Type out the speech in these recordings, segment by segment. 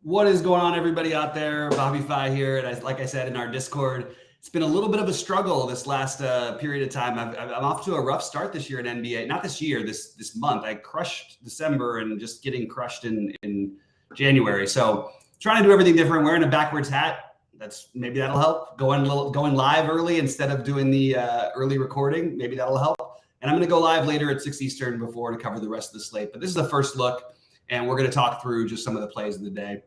What is going on, everybody out there? Bobby Fi here, and like I said in our Discord, it's been a little bit of a struggle this last period of time. I'm off to a rough start this year in NBA. Not this year, this month. I crushed December and just getting crushed in January. So trying to do everything different. Wearing a backwards hat. Maybe that'll help. Going live early instead of doing the early recording. Maybe that'll help. And I'm going to go live later at 6 Eastern before to cover the rest of the slate. But this is the first look, and we're going to talk through just some of the plays of the day.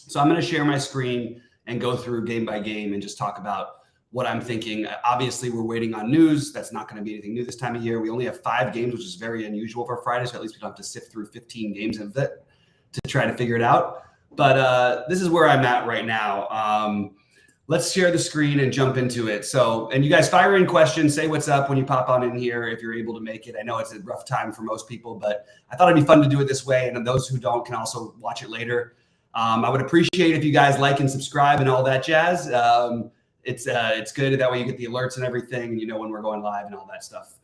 So I'm going to share my screen and go through game by game and just talk about what I'm thinking. Obviously, we're waiting on news. That's not going to be anything new this time of year. We only have 5 games, which is very unusual for Friday. So at least we don't have to sift through 15 games of it to try to figure it out. But this is where I'm at right now. Let's share the screen and jump into it. So, and you guys fire in questions, say what's up when you pop on in here if you're able to make it. I know it's a rough time for most people, but I thought it'd be fun to do it this way. And those who don't can also watch it later. I would appreciate if you guys like and subscribe and all that jazz. It's good. That way you get the alerts and everything, and you know when we're going live and all that stuff,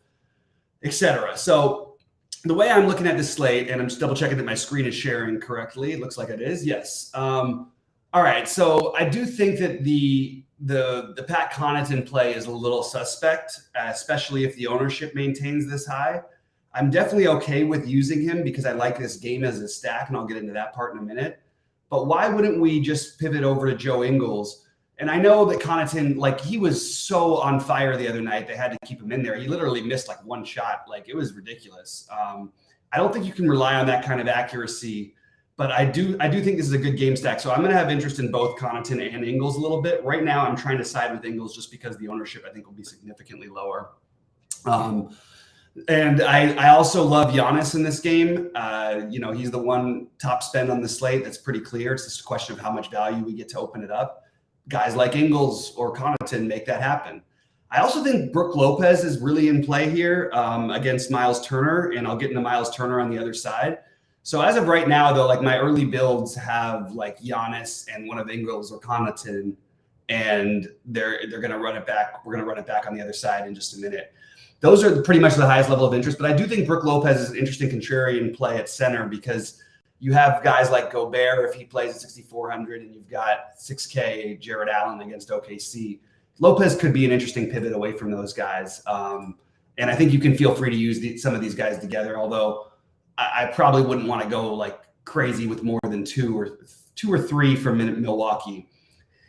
etc. So the way I'm looking at this slate, and I'm just double checking that my screen is sharing correctly. It looks like it is. Yes. All right. So I do think that the Pat Connaughton play is a little suspect, especially if the ownership maintains this high. I'm definitely okay with using him because I like this game as a stack, and I'll get into that part in a minute. But why wouldn't we just pivot over to Joe Ingles? And I know that Connaughton, he was so on fire the other night, they had to keep him in there. He literally missed one shot. It was ridiculous. I don't think you can rely on that kind of accuracy, but I do think this is a good game stack. So I'm going to have interest in both Connaughton and Ingles a little bit. Right now, I'm trying to side with Ingles just because the ownership, I think, will be significantly lower. And I also love Giannis in this game. He's the one top spend on the slate. That's pretty clear. It's just a question of how much value we get to open it up. Guys like Ingles or Connaughton make that happen. I also think Brook Lopez is really in play here against Miles Turner, and I'll get into Miles Turner on the other side. So as of right now, though, my early builds have Giannis and one of Ingles or Connaughton, and they're going to run it back. We're going to run it back on the other side in just a minute. Those are pretty much the highest level of interest, but I do think Brook Lopez is an interesting contrarian play at center because you have guys like Gobert if he plays at 6,400, and you've got 6K Jared Allen against OKC. Lopez could be an interesting pivot away from those guys, and I think you can feel free to use some of these guys together. Although I probably wouldn't want to go crazy with more than two or three from Milwaukee,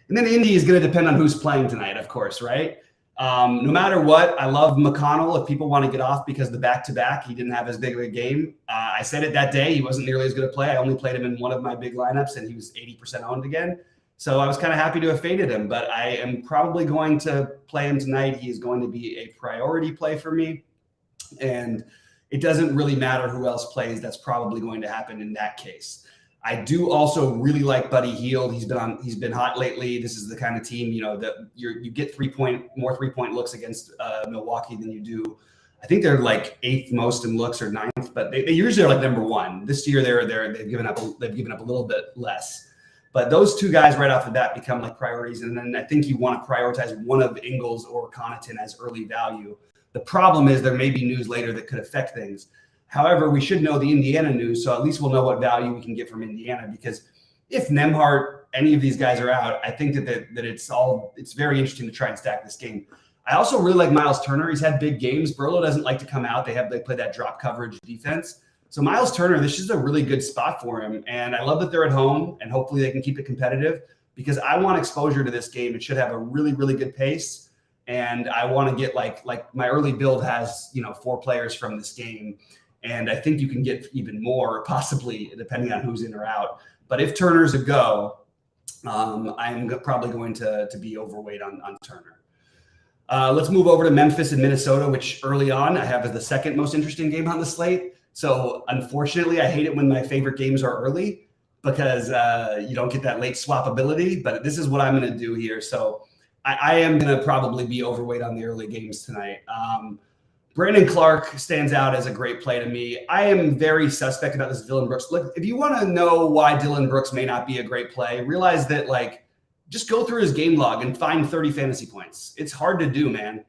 and then Indy is going to depend on who's playing tonight, of course, right? No matter what, I love McConnell if people want to get off because the back-to-back, he didn't have as big of a game. I said it that day. He wasn't nearly as good a play. I only played him in one of my big lineups, and he was 80% owned again. So I was kind of happy to have faded him, but I am probably going to play him tonight. He is going to be a priority play for me, and it doesn't really matter who else plays. That's probably going to happen in that case. I do also really like Buddy Hield. He's been hot lately. This is the kind of team, that you get more 3-point looks against Milwaukee than you do. I think they're 8th most in looks or 9th, but they usually are number 1. This year they've given up a little bit less. But those two guys right off the bat become priorities, and then I think you want to prioritize one of Ingles or Connaughton as early value. The problem is there may be news later that could affect things. However, we should know the Indiana news, so at least we'll know what value we can get from Indiana. Because if Nembhard, any of these guys are out, I think that it's very interesting to try and stack this game. I also really like Miles Turner. He's had big games. Burlow doesn't like to come out. They play that drop coverage defense. So Miles Turner, this is a really good spot for him, and I love that they're at home, and hopefully they can keep it competitive because I want exposure to this game. It should have a really, really good pace, and I want to get like my early build has 4 players from this game. And I think you can get even more, possibly, depending on who's in or out. But if Turner's a go, I'm probably going to be overweight on Turner. Let's move over to Memphis and Minnesota, which early on I have as the second most interesting game on the slate. So unfortunately, I hate it when my favorite games are early because you don't get that late swappability. But this is what I'm going to do here. So I am going to probably be overweight on the early games tonight. Brandon Clark stands out as a great play to me. I am very suspect about this Dillon Brooks. Look, if you want to know why Dillon Brooks may not be a great play, realize that just go through his game log and find 30 fantasy points. It's hard to do, man.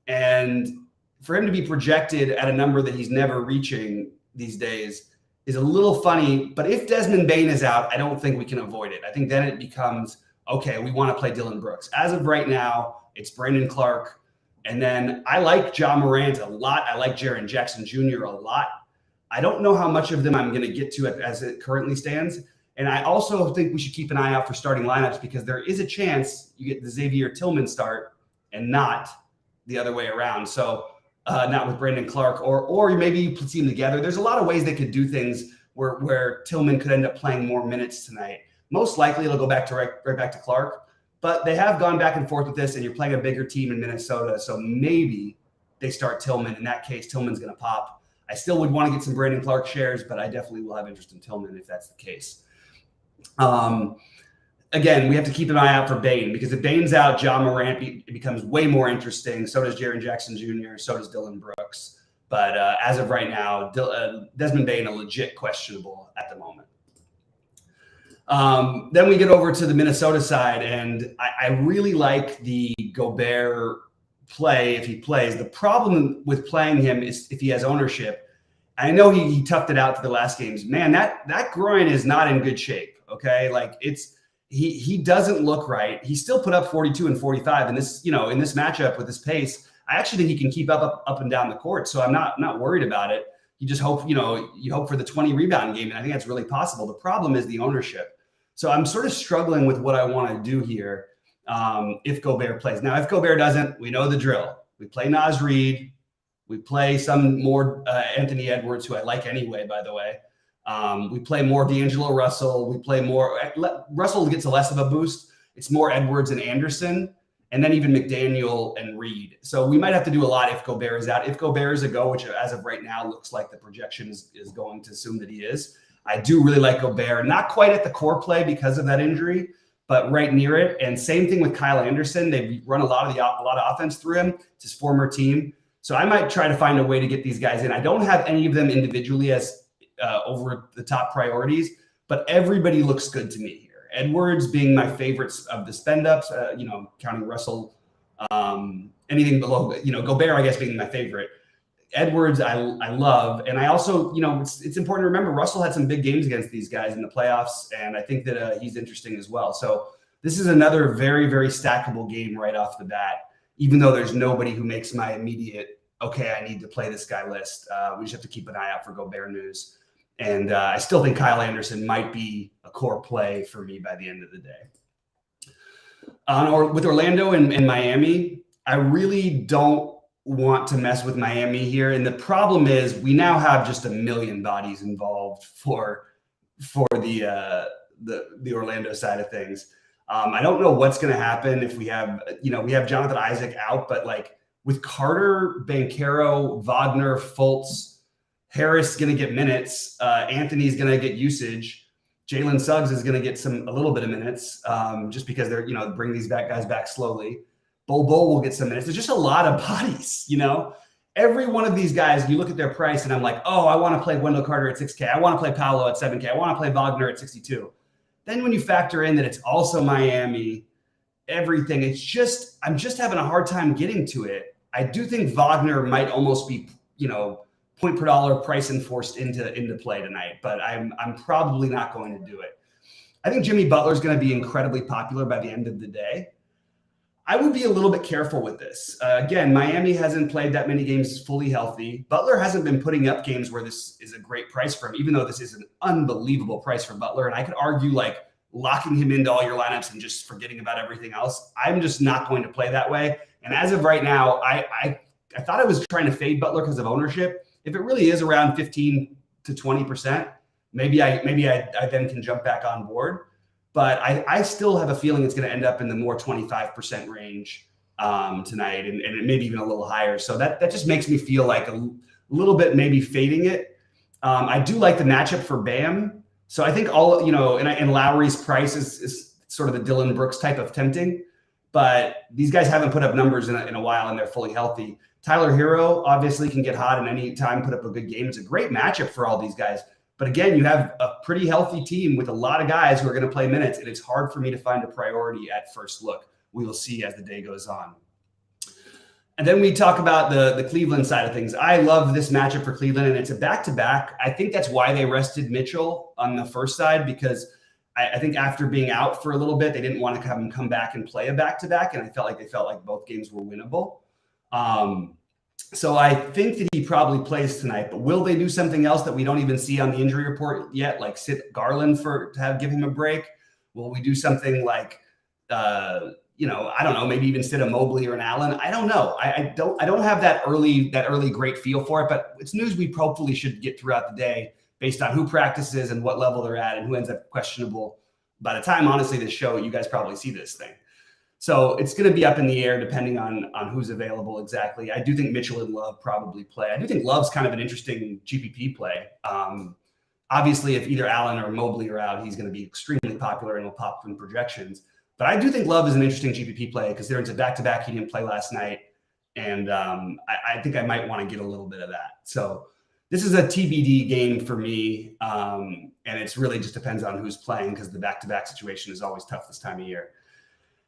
And for him to be projected at a number that he's never reaching these days is a little funny. But if Desmond Bane is out, I don't think we can avoid it. I think then it becomes, okay, we want to play Dillon Brooks. As of right now, it's Brandon Clarke. And then I like Ja Morant a lot. I like Jaren Jackson Jr. a lot. I don't know how much of them I'm going to get to as it currently stands. And I also think we should keep an eye out for starting lineups, because there is a chance you get the Xavier Tillman start and not the other way around. So not with Brandon Clarke, or maybe you put them together. There's a lot of ways they could do things where Tillman could end up playing more minutes tonight. Most likely it'll go back to right back to Clarke. But they have gone back and forth with this, and you're playing a bigger team in Minnesota. So maybe they start Tillman. In that case, Tillman's going to pop. I still would want to get some Brandon Clarke shares, but I definitely will have interest in Tillman if that's the case. Again, we have to keep an eye out for Bane, because if Bane's out, Ja Morant it becomes way more interesting. So does Jaren Jackson Jr., so does Dillon Brooks. But as of right now, Desmond Bane a legit questionable at the moment. Then we get over to the Minnesota side, and I really like the Gobert play if he plays. The problem with playing him is if he has ownership. I know he toughed it out for the last games. Man, that groin is not in good shape. Okay, like he doesn't look right. He still put up 42 and 45 in this, in this matchup with this pace. I actually think he can keep up and down the court. So I'm not worried about it. You just hope, you hope for the 20 rebound game. And I think that's really possible. The problem is the ownership. So I'm sort of struggling with what I want to do here if Gobert plays. Now, if Gobert doesn't, we know the drill. We play Naz Reid. We play some more Anthony Edwards, who I like anyway, by the way. We play more D'Angelo Russell. We play more – Russell gets less of a boost. It's more Edwards and Anderson, and then even McDaniel and Reed. So we might have to do a lot if Gobert is out. If Gobert is a go, which as of right now looks like the projection is going to assume that he is, I do really like Gobert. Not quite at the core play because of that injury, but right near it. And same thing with Kyle Anderson. They've run a lot of offense through him. It's his former team. So I might try to find a way to get these guys in. I don't have any of them individually as over the top priorities, but everybody looks good to me here. Edwards being my favorites of the spend ups, counting Russell, anything below, Gobert, I guess, being my favorite. Edwards, I love. And I also, it's important to remember Russell had some big games against these guys in the playoffs. And I think that he's interesting as well. So this is another very, very stackable game right off the bat, even though there's nobody who makes my immediate, okay, I need to play this guy list. We just have to keep an eye out for Gobert news. And I still think Kyle Anderson might be a core play for me by the end of the day. With Orlando and Miami, I really don't want to mess with Miami here. And the problem is we now have just a million bodies involved for the Orlando side of things. I don't know what's going to happen if we have Jonathan Isaac out, but like with Carter, Banchero, Wagner, Fultz, Harris going to get minutes. Anthony's going to get usage. Jalen Suggs is going to get a little bit of minutes just because they're, bring these guys back slowly. Bol will get some minutes. There's just a lot of bodies, Every one of these guys, you look at their price and I'm like, oh, I want to play Wendell Carter at 6K. I want to play Paolo at 7K. I want to play Wagner at 62. Then when you factor in that it's also Miami, everything, I'm just having a hard time getting to it. I do think Wagner might almost be, point per dollar price enforced into play tonight, but I'm probably not going to do it. I think Jimmy Butler is going to be incredibly popular by the end of the day. I would be a little bit careful with this. Again, Miami hasn't played that many games fully healthy. Butler hasn't been putting up games where this is a great price for him, even though this is an unbelievable price for Butler. And I could argue like locking him into all your lineups and just forgetting about everything else. I'm just not going to play that way. And as of right now, I thought I was trying to fade Butler because of ownership. If it really is around 15 to 20%, maybe I then can jump back on board. But I still have a feeling it's going to end up in the more 25% range tonight, and maybe even a little higher. So that just makes me feel like a little bit maybe fading it. I do like the matchup for Bam. So I think and Lowry's price is sort of the Dillon Brooks type of tempting. But these guys haven't put up numbers in a while, and they're fully healthy. Tyler Hero obviously can get hot at any time, put up a good game. It's a great matchup for all these guys. But again, you have a pretty healthy team with a lot of guys who are going to play minutes, and it's hard for me to find a priority at first look. We will see as the day goes on. And then we talk about the Cleveland side of things. I love this matchup for Cleveland, and it's a back-to-back. I think that's why they rested Mitchell on the first side, because I think after being out for a little bit, they didn't want to come back and play a back-to-back, and I felt like both games were winnable. So I think that he probably plays tonight, but will they do something else that we don't even see on the injury report yet, like sit Garland give him a break? Will we do something like I don't know, maybe even sit a Mobley or an Allen? I don't know. I don't have that early great feel for it, but it's news we hopefully should get throughout the day based on who practices and what level they're at and who ends up questionable. By the time, honestly, this show, you guys probably see this thing. So it's going to be up in the air depending on who's available exactly. I do think Mitchell and Love probably play. I do think Love's kind of an interesting GPP play. Obviously, if either Allen or Mobley are out, he's going to be extremely popular and will pop from projections. But I do think Love is an interesting GPP play because there's a back-to-back he didn't play last night. And I think I might want to get a little bit of that. So this is a TBD game for me. And it's really just depends on who's playing because the back-to-back situation is always tough this time of year.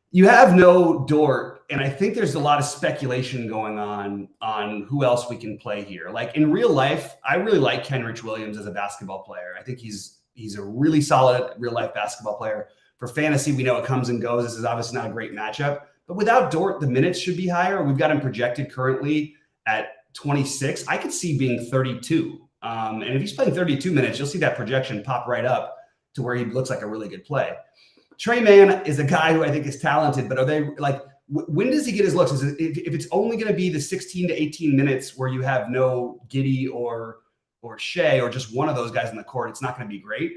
You have no Dort, and I think there's a lot of speculation going on who else we can play here. Like in real life, I really like Kenrich Williams as a basketball player. I think he's a really solid real-life basketball player. For fantasy, we know it comes and goes. This is obviously not a great matchup. But without Dort, the minutes should be higher. We've got him projected currently at 26. I could see being 32. And if he's playing 32 minutes, you'll see that projection pop right up to where he looks like a really good play. Tre Mann is a guy who I think is talented, but are they like, when does he get his looks? If it's only going to be the 16 to 18 minutes where you have no Giddey or Shea or just one of those guys on the court, it's not going to be great.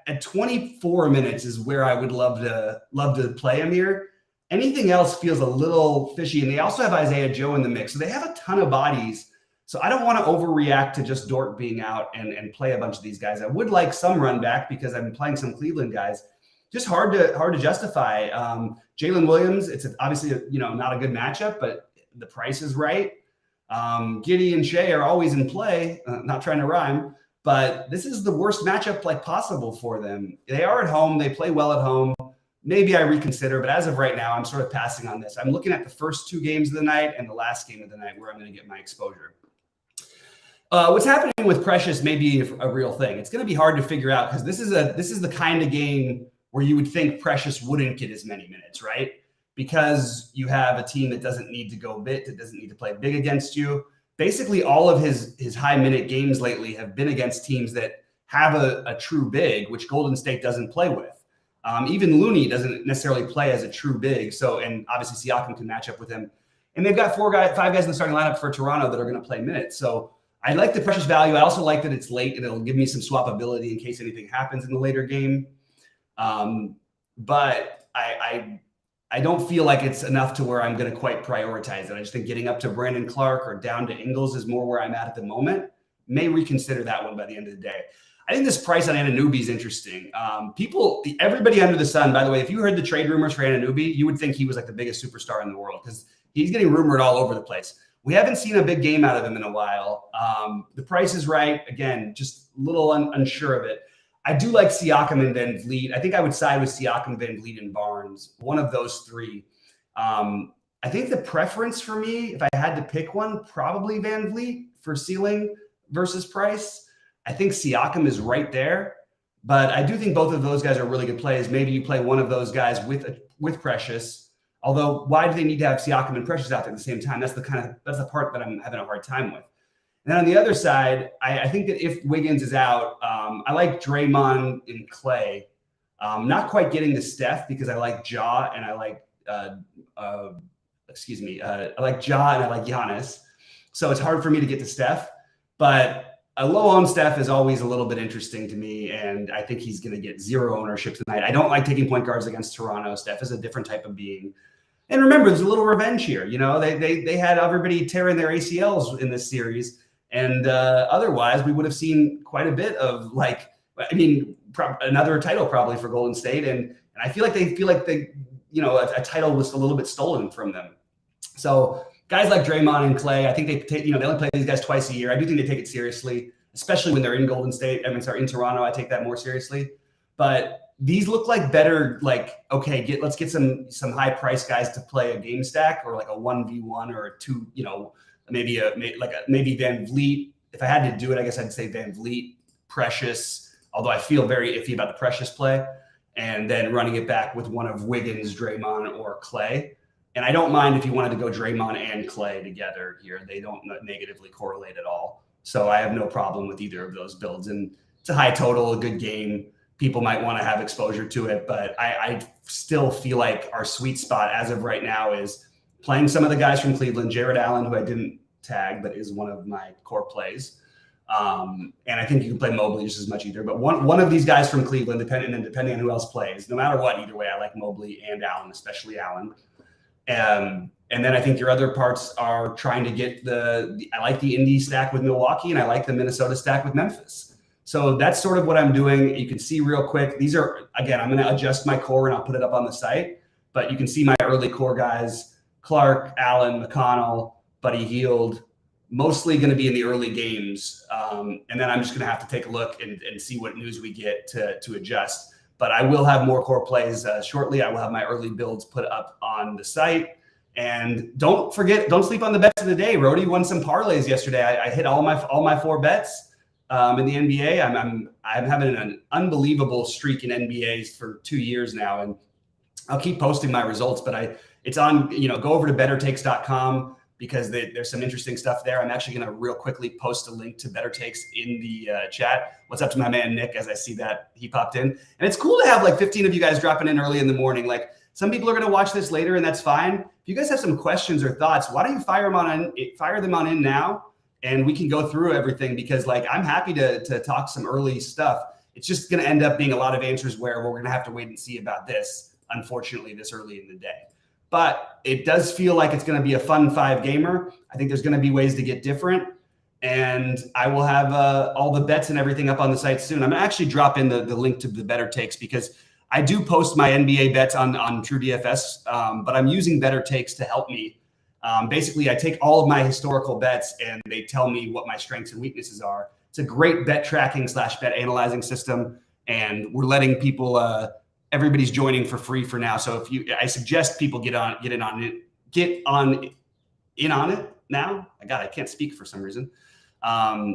At 24 minutes is where I would love to play him here. Anything else feels a little fishy. And they also have Isaiah Joe in the mix. So they have a ton of bodies. So I don't want to overreact to just Dort being out and play a bunch of these guys. I would like some run back because I've been playing some Cleveland guys. Just hard to justify. Jalen Williams, it's obviously not a good matchup, but the price is right. Giddey and Shea are always in play. Not trying to rhyme. But this is the worst matchup like possible for them. They are at home. They play well at home. Maybe I reconsider, but as of right now, I'm sort of passing on this. I'm looking at the first two games of the night and the last game of the night where I'm going to get my exposure. What's happening with Precious may be a real thing. It's going to be hard to figure out because this is the kind of game where you would think Precious wouldn't get as many minutes, right? Because you have a team that doesn't need to go big, that doesn't need to play big against you. Basically, all of his high-minute games lately have been against teams that have a true big, which Golden State doesn't play with. Even Looney doesn't necessarily play as a true big. So, and obviously Siakam can match up with him. And they've got 5 guys in the starting lineup for Toronto that are going to play minutes. So I like the Precious value. I also like that it's late and it'll give me some swappability in case anything happens in the later game. But I don't feel like it's enough to where I'm going to quite prioritize it. I just think getting up to Brandon Clark or down to Ingles is more where I'm at the moment. May reconsider that one by the end of the day. I think this price on Anunoby is interesting. Everybody under the sun, by the way, if you heard the trade rumors for Anunoby, you would think he was like the biggest superstar in the world because he's getting rumored all over the place. We haven't seen a big game out of him in a while. The price is right. Again, just a little unsure of it. I do like Siakam and Van Vliet. I think I would side with Siakam, Van Vliet, and Barnes. One of those three. I think the preference for me, if I had to pick one, probably Van Vliet for ceiling versus price. I think Siakam is right there, but I do think both of those guys are really good plays. Maybe you play one of those guys with Precious. Although, why do they need to have Siakam and Precious out there at the same time? That's the part that I'm having a hard time with. And then on the other side, I think that if Wiggins is out, I like Draymond and Clay. Not quite getting the Steph because I like Ja and I like I like Ja and I like Giannis. So it's hard for me to get to Steph. But a low-owned Steph is always a little bit interesting to me, and I think he's going to get zero ownership tonight. I don't like taking point guards against Toronto. Steph is a different type of being. And remember, there's a little revenge here. They had everybody tearing their ACLs in this series. And otherwise, we would have seen quite a bit of another title probably for Golden State. And I feel like a title was a little bit stolen from them. So guys like Draymond and Clay, I think they only play these guys twice a year. I do think they take it seriously, especially when they're in Golden State. In Toronto, I take that more seriously. But these look like better, like, okay, let's get some high price guys to play a game stack or like a 1v1 or a 2, maybe Van Vliet. If I had to do it, I guess I'd say Van Vliet, Precious, although I feel very iffy about the Precious play, and then running it back with one of Wiggins, Draymond, or Clay. And I don't mind if you wanted to go Draymond and Clay together here. They don't negatively correlate at all. So I have no problem with either of those builds. And it's a high total, a good game. People might want to have exposure to it, but I still feel like our sweet spot as of right now is playing some of the guys from Cleveland, Jared Allen, who I didn't tag, but is one of my core plays. And I think you can play Mobley just as much either. But one of these guys from Cleveland, depending on who else plays, no matter what, either way, I like Mobley and Allen, especially Allen. And then I think your other parts are trying to get I like the Indy stack with Milwaukee, and I like the Minnesota stack with Memphis. So that's sort of what I'm doing. You can see real quick. These are, again, I'm going to adjust my core and I'll put it up on the site. But you can see my early core guys: Clark, Allen, McConnell, Buddy Hield, mostly going to be in the early games. And then I'm just going to have to take a look and see what news we get to adjust. But I will have more core plays shortly. I will have my early builds put up on the site. And don't sleep on the bets of the day. Rody won some parlays yesterday. I hit all my 4 bets in the NBA. I'm having an unbelievable streak in NBAs for 2 years now, and I'll keep posting my results. But it's on. Go over to bettertakes.com because there's some interesting stuff there. I'm actually going to real quickly post a link to Better Takes in the chat. What's up to my man Nick? As I see that he popped in, and it's cool to have like 15 of you guys dropping in early in the morning. Like, some people are going to watch this later, and that's fine. If you guys have some questions or thoughts, why don't you fire them on in now, and we can go through everything, because like I'm happy to talk some early stuff. It's just going to end up being a lot of answers where we're going to have to wait and see about this, unfortunately, this early in the day. But it does feel like it's going to be a fun 5-gamer. I think there's going to be ways to get different. And I will have all the bets and everything up on the site soon. I'm going to actually drop in the link to the Better Takes, because I do post my NBA bets on TrueDFS, but I'm using Better Takes to help me. Basically, I take all of my historical bets and they tell me what my strengths and weaknesses are. It's a great bet tracking / bet analyzing system, and we're letting people. Everybody's joining for free for now. So I suggest people get in on it now. I can't speak for some reason.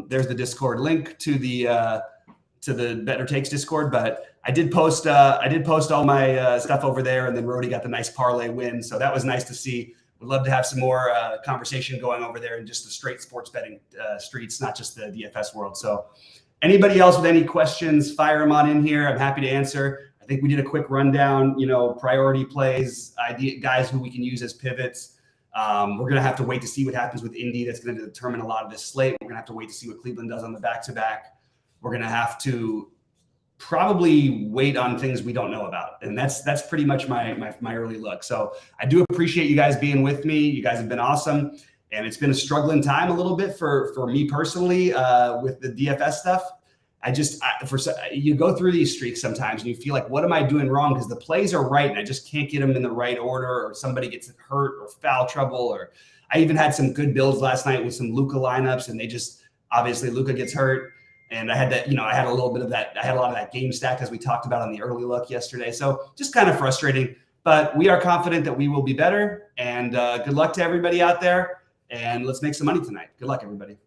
There's the Discord link to the Better Takes Discord, but I did post all my stuff over there, and then Rody got the nice parlay win. So that was nice to see. Would love to have some more conversation going over there in just the straight sports betting streets, not just the DFS world. So anybody else with any questions, fire them on in here. I'm happy to answer. I think we did a quick rundown, priority plays, guys who we can use as pivots. We're going to have to wait to see what happens with Indy. That's going to determine a lot of this slate. We're going to have to wait to see what Cleveland does on the back-to-back. We're going to have to probably wait on things we don't know about. And that's pretty much my early look. So I do appreciate you guys being with me. You guys have been awesome. And it's been a struggling time a little bit for me personally with the DFS stuff. You go through these streaks sometimes and you feel like, what am I doing wrong? Because the plays are right and I just can't get them in the right order, or somebody gets hurt or foul trouble. Or I even had some good builds last night with some Luka lineups, and obviously Luka gets hurt. And I had that, I had a little bit of that. I had a lot of that game stack as we talked about on the early look yesterday. So just kind of frustrating, but we are confident that we will be better. And good luck to everybody out there. And let's make some money tonight. Good luck, everybody.